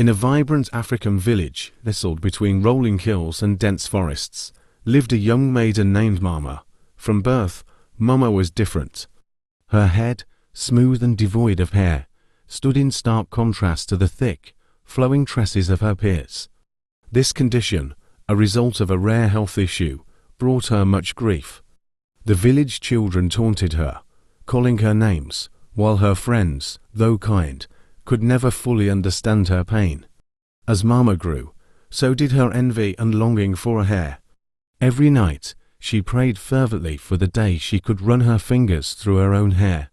In a vibrant African village, nestled between rolling hills and dense forests, lived a young maiden named Mama. From birth, Mama was different. Her head, smooth and devoid of hair, stood in stark contrast to the thick, flowing tresses of her peers. This condition, a result of a rare health issue, brought her much grief. The village children taunted her, calling her names, while her friends, though kind, could never fully understand her pain. As Mama grew, so did her envy and longing for a hair. Every night, she prayed fervently for the day she could run her fingers through her own hair.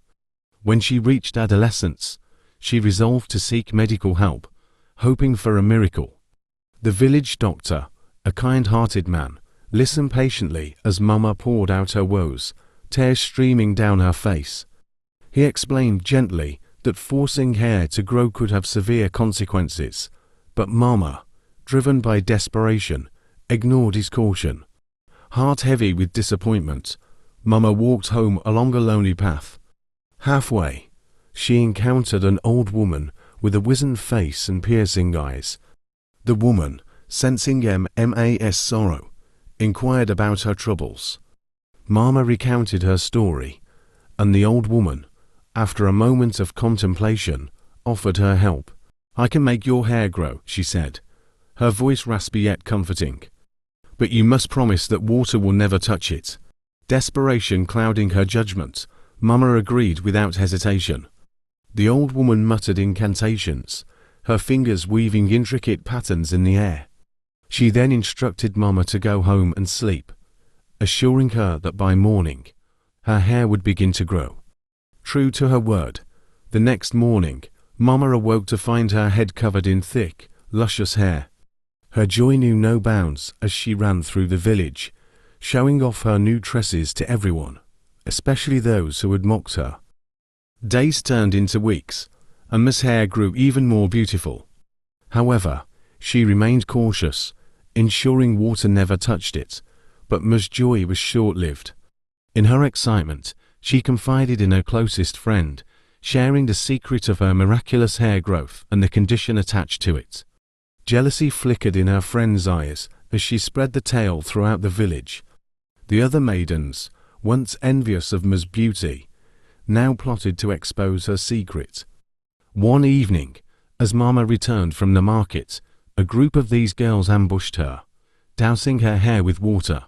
When she reached adolescence, she resolved to seek medical help, hoping for a miracle. The village doctor, a kind-hearted man, listened patiently as Mama poured out her woes, tears streaming down her face. He explained gently that forcing hair to grow could have severe consequences, but Mama, driven by desperation, ignored his caution. Heart heavy with disappointment, Mama walked home along a lonely path. Halfway, she encountered an old woman with a wizened face and piercing eyes. The woman, sensing Mama's sorrow, inquired about her troubles. Mama recounted her story, and the old woman, after a moment of contemplation, offered her help. "I can make your hair grow," she said, her voice raspy yet comforting. "But you must promise that water will never touch it." Desperation clouding her judgment, Mama agreed without hesitation. The old woman muttered incantations, her fingers weaving intricate patterns in the air. She then instructed Mama to go home and sleep, assuring her that by morning, her hair would begin to grow. True to her word, the next morning, Mama awoke to find her head covered in thick, luscious hair. Her joy knew no bounds as she ran through the village, showing off her new tresses to everyone, especially those who had mocked her. Days turned into weeks, and Ma's hair grew even more beautiful. However, she remained cautious, ensuring water never touched it, but Ma's joy was short-lived. In her excitement, she confided in her closest friend, sharing the secret of her miraculous hair growth and the condition attached to it. Jealousy flickered in her friend's eyes as she spread the tale throughout the village. The other maidens, once envious of Ma's beauty, now plotted to expose her secret. One evening, as Mama returned from the market, a group of these girls ambushed her, dousing her hair with water.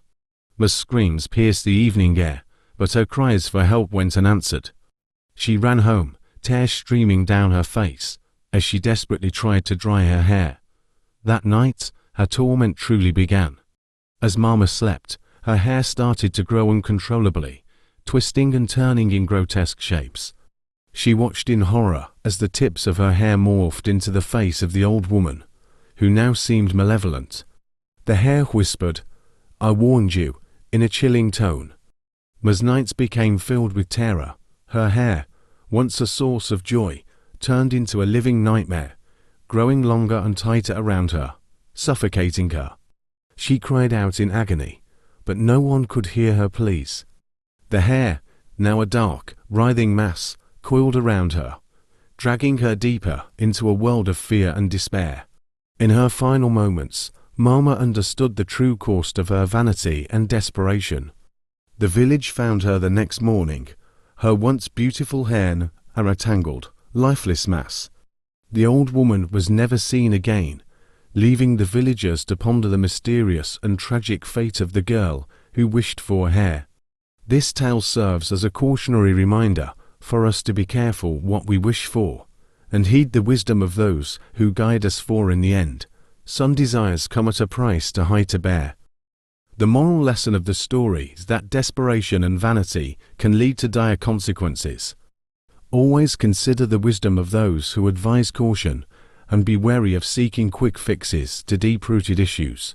Ma's screams pierced the evening air, but her cries for help went unanswered. She ran home, tears streaming down her face, as she desperately tried to dry her hair. That night, her torment truly began. As Mama slept, her hair started to grow uncontrollably, twisting and turning in grotesque shapes. She watched in horror as the tips of her hair morphed into the face of the old woman, who now seemed malevolent. The hair whispered, "I warned you," in a chilling tone. Ma's nights became filled with terror. Her hair, once a source of joy, turned into a living nightmare, growing longer and tighter around her, suffocating her. She cried out in agony, but no one could hear her pleas. The hair, now a dark, writhing mass, coiled around her, dragging her deeper into a world of fear and despair. In her final moments, Mama understood the true cost of her vanity and desperation. The village found her the next morning, her once beautiful hair a tangled, lifeless mass. The old woman was never seen again, leaving the villagers to ponder the mysterious and tragic fate of the girl who wished for hair. This tale serves as a cautionary reminder for us to be careful what we wish for, and heed the wisdom of those who guide us, for in the end, some desires come at a price too high to bear. The moral lesson of the story is that desperation and vanity can lead to dire consequences. Always consider the wisdom of those who advise caution, and be wary of seeking quick fixes to deep-rooted issues.